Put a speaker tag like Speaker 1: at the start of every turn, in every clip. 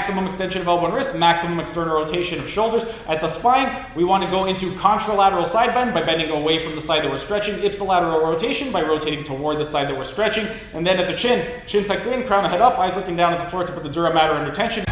Speaker 1: maximum extension of elbow and wrist, maximum external rotation of shoulders. At the spine, we want to go into contralateral side bend by bending away from the side that we're stretching, ipsilateral rotation by rotating toward the side that we're stretching, and then at the chin tucked in, crown the head up, eyes looking down at the floor to put the dura mater under tension.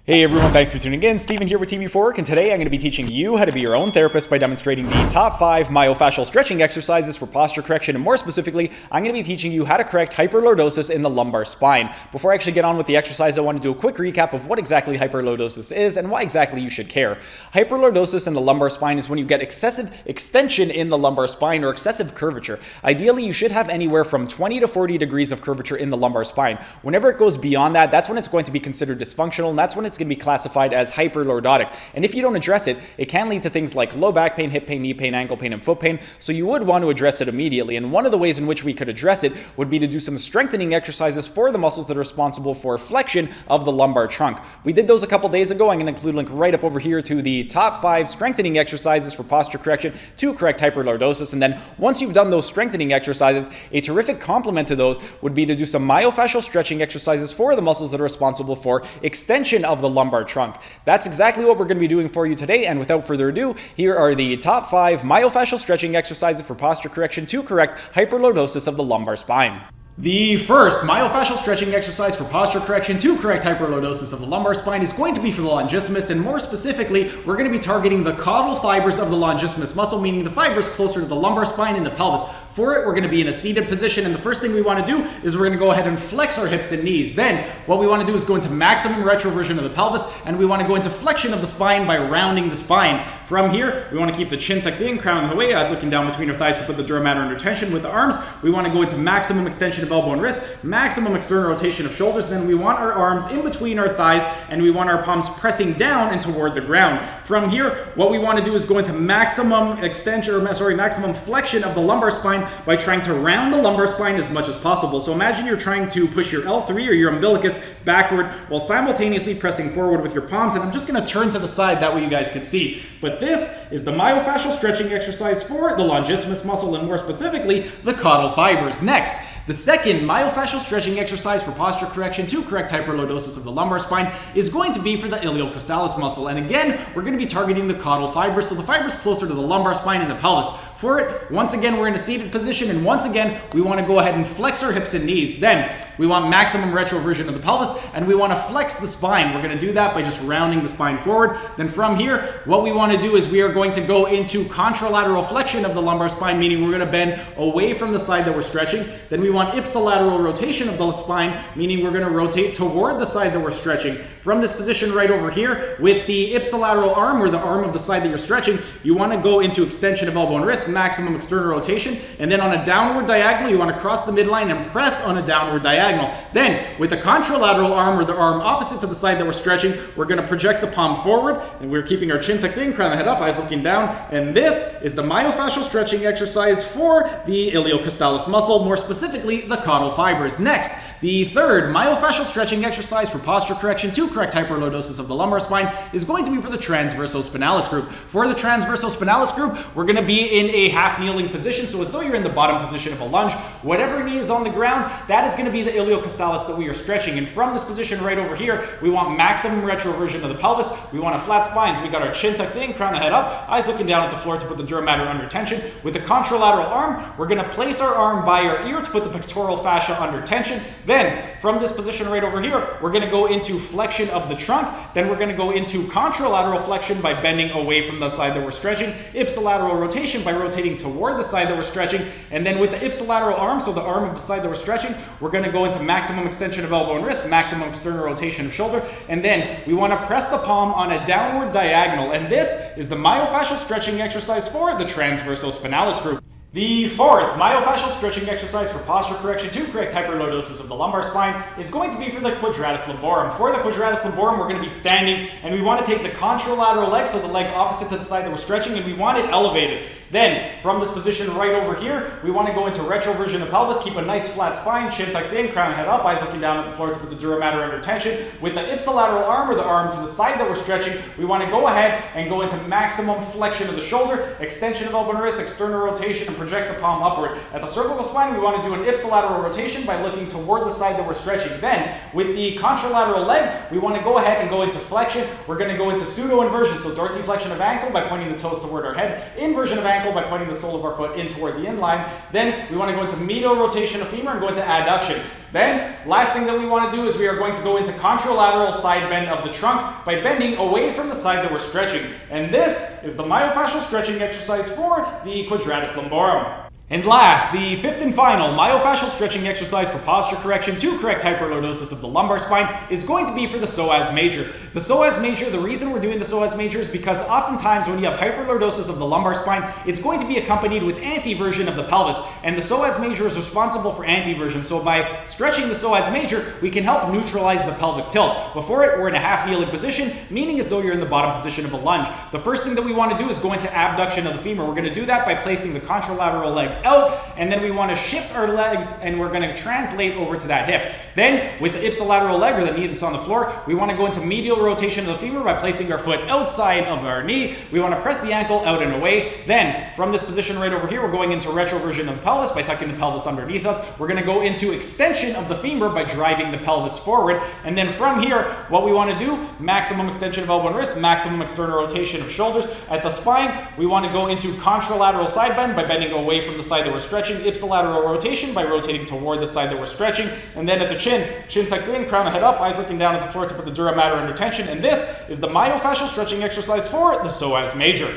Speaker 1: Hey everyone, thanks for tuning in. Steven here with TV4Work, and today I'm going to be teaching you how to be your own therapist by demonstrating the top 5 myofascial stretching exercises for posture correction, and more specifically, I'm going to be teaching you how to correct hyperlordosis in the lumbar spine. Before I actually get on with the exercise, I want to do a quick recap of what exactly hyperlordosis is and why exactly you should care. Hyperlordosis in the lumbar spine is when you get excessive extension in the lumbar spine or excessive curvature. Ideally, you should have anywhere from 20 to 40 degrees of curvature in the lumbar spine. Whenever it goes beyond that, that's when it's going to be considered dysfunctional, and that's when it's going to be classified as hyperlordotic. And if you don't address it, it can lead to things like low back pain, hip pain, knee pain, ankle pain, and foot pain. So you would want to address it immediately. And one of the ways in which we could address it would be to do some strengthening exercises for the muscles that are responsible for flexion of the lumbar trunk. We did those a couple days ago. I'm going to include a link right up over here to the top 5 strengthening exercises for posture correction to correct hyperlordosis. And then once you've done those strengthening exercises, a terrific complement to those would be to do some myofascial stretching exercises for the muscles that are responsible for extension of the lumbar trunk. That's exactly what we're going to be doing for you today, and without further ado, here are the top 5 myofascial stretching exercises for posture correction to correct hyperlordosis of the lumbar spine. The first myofascial stretching exercise for posture correction to correct hyperlordosis of the lumbar spine is going to be for the longissimus, and more specifically, we're going to be targeting the caudal fibers of the longissimus muscle, meaning the fibers closer to the lumbar spine and the pelvis. For it, we're going to be in a seated position, and the first thing we want to do is we're going to go ahead and flex our hips and knees. Then, what we want to do is go into maximum retroversion of the pelvis, and we want to go into flexion of the spine by rounding the spine. From here, we want to keep the chin tucked in, crown in the way, eyes looking down between our thighs to put the dura mater under tension. With the arms, we want to go into maximum extension of elbow and wrist, maximum external rotation of shoulders. Then we want our arms in between our thighs, and we want our palms pressing down and toward the ground. From here, what we want to do is go into maximum flexion of the lumbar spine by trying to round the lumbar spine as much as possible. So imagine you're trying to push your L3 or your umbilicus backward while simultaneously pressing forward with your palms, and I'm just going to turn to the side, that way you guys can see. But this is the myofascial stretching exercise for the longissimus muscle, and more specifically, the caudal fibers. Next, the second myofascial stretching exercise for posture correction to correct hyperlordosis of the lumbar spine is going to be for the iliocostalis muscle. And again, we're going to be targeting the caudal fibers, so the fibers closer to the lumbar spine and the pelvis. For it, once again, we're in a seated position, and once again, we want to go ahead and flex our hips and knees. Then, we want maximum retroversion of the pelvis, and we want to flex the spine. We're going to do that by just rounding the spine forward. Then from here, what we want to do is we are going to go into contralateral flexion of the lumbar spine, meaning we're going to bend away from the side that we're stretching. Then we want ipsilateral rotation of the spine, meaning we're going to rotate toward the side that we're stretching. From this position right over here, with the ipsilateral arm, or the arm of the side that you're stretching, you want to go into extension of elbow and wrist, maximum external rotation, and then on a downward diagonal, you want to cross the midline and press on a downward diagonal. Then, with the contralateral arm, or the arm opposite to the side that we're stretching, we're going to project the palm forward, and we're keeping our chin tucked in, crown the head up, eyes looking down, and this is the myofascial stretching exercise for the iliocostalis muscle, more specifically, the caudal fibers. Next, the third myofascial stretching exercise for posture correction to correct hyperlordosis of the lumbar spine is going to be for the transversospinalis group. For the transversospinalis group, we're going to be in a half kneeling position, so as though you're in the bottom position of a lunge. Whatever knee is on the ground, that is going to be the iliocostalis that we are stretching. And from this position right over here, we want maximum retroversion of the pelvis. We want a flat spine, so we got our chin tucked in, crown the head up, eyes looking down at the floor to put the dura mater under tension. With the contralateral arm, we're going to place our arm by our ear to put the pectoral fascia under tension. Then, from this position right over here, we're going to go into flexion of the trunk. Then we're going to go into contralateral flexion by bending away from the side that we're stretching, ipsilateral rotation by rotating toward the side that we're stretching, and then with the ipsilateral arm, so the arm of the side that we're stretching, we're going to go into maximum extension of elbow and wrist, maximum external rotation of shoulder, and then we want to press the palm on a downward diagonal, and this is the myofascial stretching exercise for the transversospinalis group. The fourth myofascial stretching exercise for posture correction to correct hyperlordosis of the lumbar spine is going to be for the quadratus lumborum. For the quadratus lumborum, we're going to be standing, and we want to take the contralateral leg, so the leg opposite to the side that we're stretching, and we want it elevated. Then, from this position right over here, we want to go into retroversion of pelvis, keep a nice flat spine, chin tucked in, crown head up, eyes looking down at the floor to put the dura mater under tension. With the ipsilateral arm, or the arm to the side that we're stretching, we want to go ahead and go into maximum flexion of the shoulder, extension of elbow and wrist, external rotation, and project the palm upward. At the cervical spine, we want to do an ipsilateral rotation by looking toward the side that we're stretching. Then, with the contralateral leg, we want to go ahead and go into flexion. We're going to go into pseudo-inversion, so dorsiflexion of ankle by pointing the toes toward our head, inversion of ankle by pointing the sole of our foot in toward the inline. Then, we want to go into medial rotation of femur and go into adduction. Then, last thing that we want to do is we are going to go into contralateral side bend of the trunk by bending away from the side that we're stretching. And this is the myofascial stretching exercise for the quadratus lumborum. And last, the fifth and final myofascial stretching exercise for posture correction to correct hyperlordosis of the lumbar spine is going to be for the psoas major. The psoas major, the reason we're doing the psoas major is because oftentimes when you have hyperlordosis of the lumbar spine, it's going to be accompanied with anteversion of the pelvis. And the psoas major is responsible for anteversion. So by stretching the psoas major, we can help neutralize the pelvic tilt. Before it, we're in a half kneeling position, meaning as though you're in the bottom position of a lunge. The first thing that we want to do is go into abduction of the femur. We're going to do that by placing the contralateral leg out, and then we want to shift our legs and we're going to translate over to that hip. Then with the ipsilateral leg, or the knee that's on the floor, we want to go into medial rotation of the femur by placing our foot outside of our knee. We want to press the ankle out and away. Then from this position right over here, we're going into retroversion of the pelvis by tucking the pelvis underneath us. We're going to go into extension of the femur by driving the pelvis forward. And then from here, what we want to do, maximum extension of elbow and wrist, maximum external rotation of shoulders. At the spine, we want to go into contralateral side bend by bending away from the side that we're stretching, ipsilateral rotation by rotating toward the side that we're stretching, and then at the chin tucked in, crown of head up, eyes looking down at the floor to put the dura mater under tension, and this is the myofascial stretching exercise for the psoas major.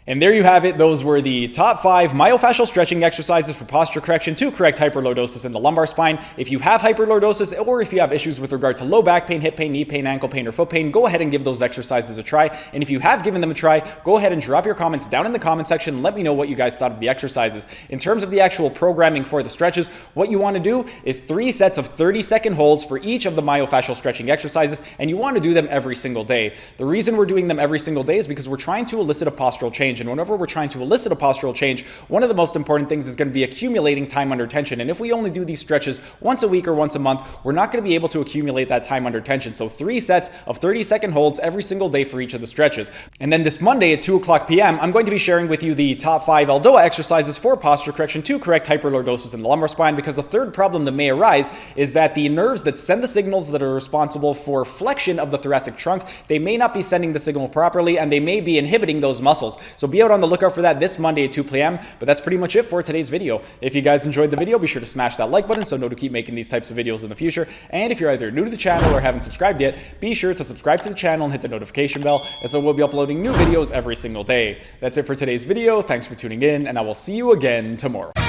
Speaker 1: And there you have it. Those were the top 5 myofascial stretching exercises for posture correction to correct hyperlordosis in the lumbar spine. If you have hyperlordosis, or if you have issues with regard to low back pain, hip pain, knee pain, ankle pain, or foot pain, go ahead and give those exercises a try. And if you have given them a try, go ahead and drop your comments down in the comment section and let me know what you guys thought of the exercises. In terms of the actual programming for the stretches, what you want to do is 3 sets of 30-second holds for each of the myofascial stretching exercises, and you want to do them every single day. The reason we're doing them every single day is because we're trying to elicit a postural change. And whenever we're trying to elicit a postural change, one of the most important things is going to be accumulating time under tension. And if we only do these stretches once a week or once a month, we're not going to be able to accumulate that time under tension. So 3 sets of 30-second holds every single day for each of the stretches. And then this Monday at 2:00 p.m., I'm going to be sharing with you the top 5 Eldoa exercises for posture correction to correct hyperlordosis in the lumbar spine, because the third problem that may arise is that the nerves that send the signals that are responsible for flexion of the thoracic trunk, they may not be sending the signal properly, and they may be inhibiting those muscles. So be out on the lookout for that this Monday at 2 p.m. But that's pretty much it for today's video. If you guys enjoyed the video, be sure to smash that like button so know to keep making these types of videos in the future. And if you're either new to the channel or haven't subscribed yet, be sure to subscribe to the channel and hit the notification bell, as so we'll be uploading new videos every single day. That's it for today's video. Thanks for tuning in, and I will see you again tomorrow.